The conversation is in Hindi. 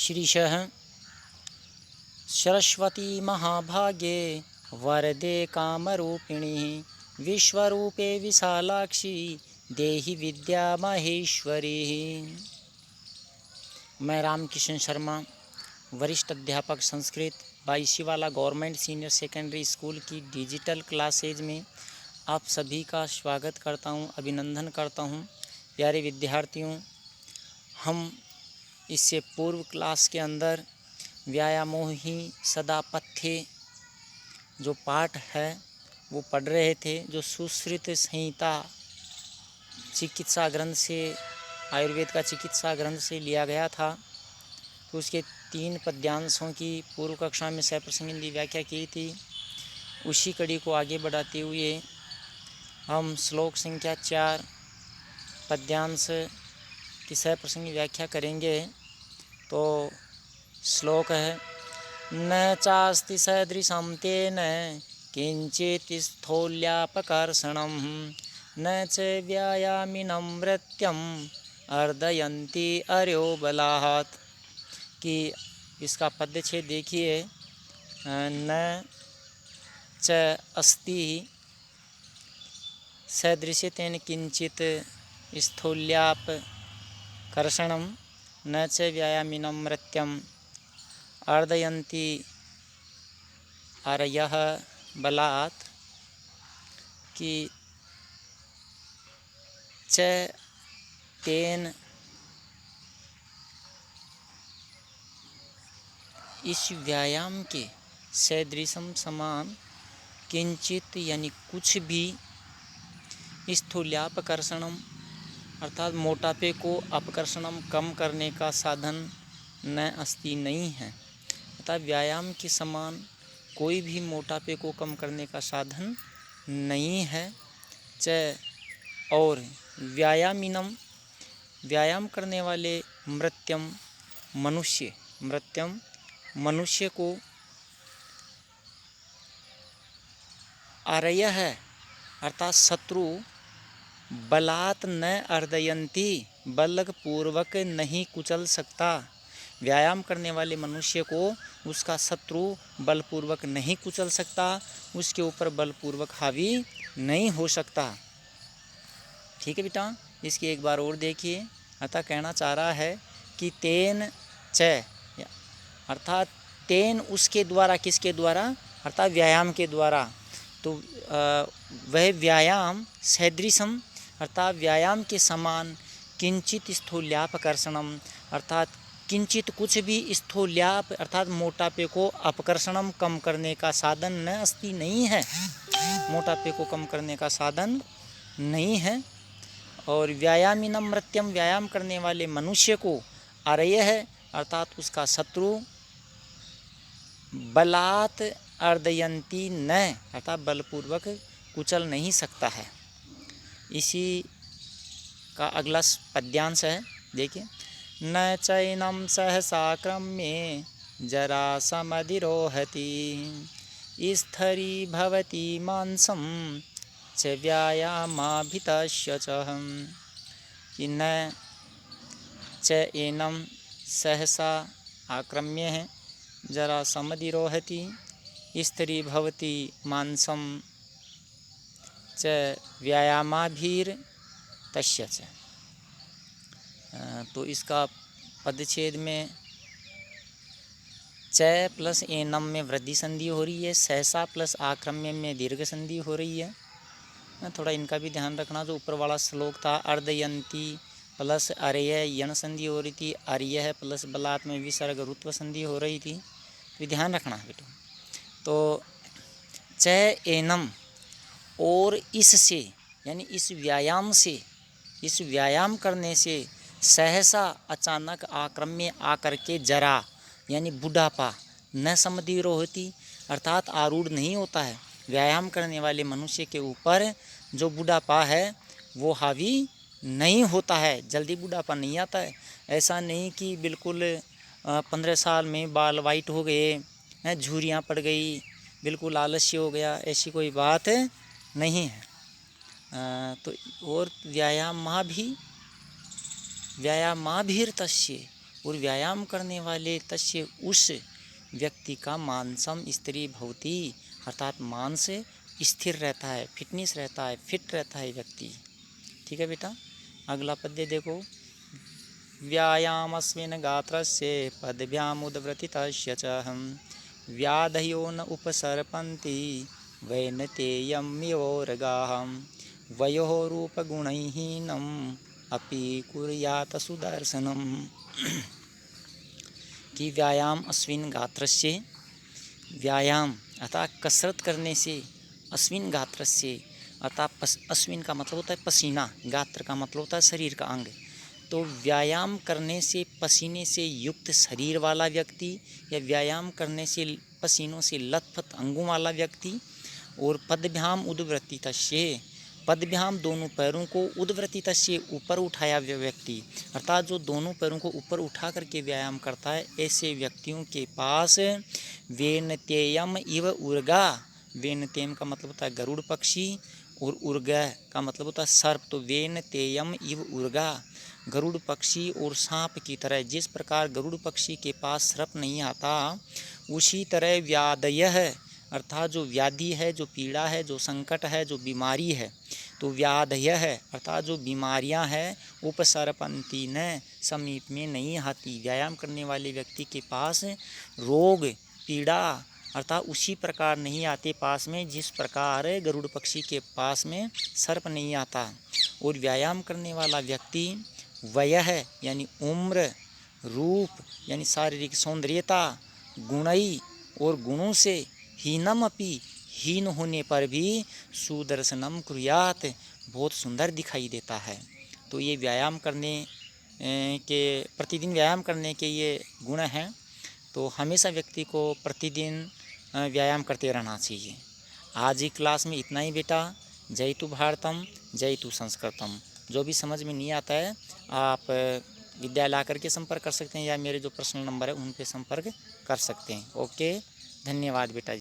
श्रीशः सरस्वती महाभागे वरदे कामरूपिणी विश्वरूपे विशालाक्षी देहि विद्या महेश्वरी। मैं रामकिशन शर्मा, वरिष्ठ अध्यापक Sanskrit Baisiwala government senior secondary school की डिजिटल क्लासेज में आप सभी का स्वागत करता हूं, अभिनंदन करता हूं। प्यारे विद्यार्थियों, हम इससे पूर्व क्लास के अंदर व्यायामो ही सदा पथ्ये जो पाठ है वो पढ़ रहे थे, जो सुश्रुत संहिता चिकित्सा ग्रंथ से, आयुर्वेद का चिकित्सा ग्रंथ से लिया गया था। तो उसके 3 पद्यांशों की पूर्व कक्षा में सप्रसंगी व्याख्या की थी। उसी कड़ी को आगे बढ़ाते हुए हम श्लोक संख्या 4 पद्यांश की सप्रसंगी व्याख्या करेंगे। तो श्लोक है, न चास्ति सदृशं तेन किंचित् स्थौल्यापकर्षणं न च व्यायामिनं मृत्यं अर्दयन्ति अर्यो बलात्। कि इसका पदच्छेद देखिए, न च अस्ति सदृशतेन किंचित स्थौल्यापकर्षणं न च व्यायामिनं मृत्यं अर्दयन्ति अर्यः बलात्। कि च तेन, इस व्यायाम के सदृशम समान, किंचित यानी कुछ भी, स्थूल्यापकर्षणम अर्थात मोटापे को अपकर्षणम कम करने का साधन न अस्ति नहीं है। अर्थात व्यायाम के समान कोई भी मोटापे को कम करने का साधन नहीं है। च और व्यायामिनम, व्यायाम करने वाले, मृत्यम मनुष्य, मृत्यम मनुष्य को, आर्य है अर्थात शत्रु, बलात् न अर्दयन्ति बलपूर्वक नहीं कुचल सकता। व्यायाम करने वाले मनुष्य को उसका शत्रु बलपूर्वक नहीं कुचल सकता, उसके ऊपर बलपूर्वक हावी नहीं हो सकता। ठीक है बेटा, इसकी एक बार और देखिए। अतः कहना चाह रहा है कि तेन च अर्थात तेन उसके द्वारा, किसके द्वारा, अर्थात व्यायाम के द्वारा। तो वह व्यायाम सदृशम अर्थात व्यायाम के समान, किंचित स्थूल्यापकर्षणम अर्थात किंचित कुछ भी, स्थूल्याप अर्थात मोटापे को, अपकर्षणम कम करने का साधन न अस्ति नहीं है, मोटापे को कम करने का साधन नहीं है। और व्यायामिनम मृत्यम, व्यायाम करने वाले मनुष्य को, आर्य है अर्थात उसका शत्रु, बलात् अर्दयन्ति न अर्थात बलपूर्वक कुचल नहीं सकता है। इसी का अगला पद्यांश है, देखिए। न चैनं सहसाक्रम्ये जरासमधिरोहति स्थरीभवति मांसं च व्यायामाभितस्य च। कि न च एनं सहसा आक्रम्य है, जरा समधिरोहति स्थरीभवति मांसं च व्यायामाभिर तस्य च। तो इसका पदच्छेद में च प्लस एनम में वृद्धि संधि हो रही है, सहसा प्लस आक्रम्य में दीर्घ संधि हो रही है। थोड़ा इनका भी ध्यान रखना। जो ऊपर वाला श्लोक था, अर्दयंती प्लस अर्य यण संधि हो रही थी, अर्य प्लस बलात् में विसर्ग रुत्व संधि हो रही थी, तो ध्यान रखना बेटो। तो च एनम, और इससे यानी इस व्यायाम से, इस व्यायाम करने से, सहसा अचानक, आक्रम्य आकर के, जरा यानी बुढ़ापा, न समधिरोहति अर्थात आरूढ़ नहीं होता है। व्यायाम करने वाले मनुष्य के ऊपर जो बुढ़ापा है वो हावी नहीं होता है, जल्दी बुढ़ापा नहीं आता है। ऐसा नहीं कि बिल्कुल 15 साल में बाल वाइट हो गए, झुर्रियाँ पड़ गई, बिल्कुल आलस्य हो गया, ऐसी कोई बात नहीं है। तो और व्यायामाभिर्तस्य, और व्यायाम करने वाले तस्य उस व्यक्ति का मांसम स्त्री भवति, अर्थात मांस स्थिर रहता है, फिटनेस रहता है, फिट रहता है व्यक्ति। ठीक है बेटा। अगला पद्य देखो। व्यायामस्मिन् गात्रस्य पदभ्यामुदव्रतितस्य च व्याधयो न उपसर्पन्ति वैनतेयमिवोरगाः वयोः रूपगुणहीनम् अपि कुर्यात् सुदर्शनम्। कि व्यायाम अश्विन गात्रस्य, व्यायाम अर्थात कसरत करने से, अश्विन गात्रस्य अर्थात अश्विन का मतलब होता है पसीना, गात्र का मतलब होता है शरीर का अंग। तो व्यायाम करने से पसीने से युक्त शरीर वाला व्यक्ति या व्यायाम करने से पसीनों से लथपथ अंगों वाला व्यक्ति, और पदभ्याम उद्वृत्ति तस्य, पदभ्याम दोनों पैरों को, उद्वृत्ति तस्य ऊपर उठाया हुआ व्यक्ति, अर्थात जो दोनों पैरों को ऊपर उठा करके व्यायाम करता है, ऐसे व्यक्तियों के पास वेनतेयम इव उर्गा, वेनतेयम का मतलब होता है गरुड़ पक्षी और उर्गा का मतलब होता है सर्प। तो वेनतेयम इव उर्गा, गरुड़ पक्षी और सांप की तरह। जिस प्रकार गरुड़ पक्षी के पास सर्प नहीं आता, उसी तरह व्याधयः अर्थात जो व्याधि है, जो पीड़ा है, जो संकट है, जो बीमारी है, तो व्याधयः अर्थात जो बीमारियां हैं, उपसर्पन्ति न समीप में नहीं आती। व्यायाम करने वाले व्यक्ति के पास रोग पीड़ा अर्थात उसी प्रकार नहीं आते पास में, जिस प्रकार गरुड़ पक्षी के पास में सर्प नहीं आता। और व्यायाम करने वाला व्यक्ति वयः यानी उम्र, रूप यानी शारीरिक सौंदर्यता, गुणई और गुणों से, हीनम अपि हीन होने पर भी, सुदर्शनम कुर्यात बहुत सुंदर दिखाई देता है। तो ये व्यायाम करने के, प्रतिदिन व्यायाम करने के ये गुण हैं। तो हमेशा व्यक्ति को प्रतिदिन व्यायाम करते रहना चाहिए। आज ही क्लास में इतना ही बेटा। जय तु भारतम, जय तु संस्कृतम। जो भी समझ में नहीं आता है आप विद्यालय आकर के संपर्क कर सकते हैं, या मेरे जो पर्सनल नंबर है उन पे संपर्क कर सकते हैं। ओके, धन्यवाद बेटा।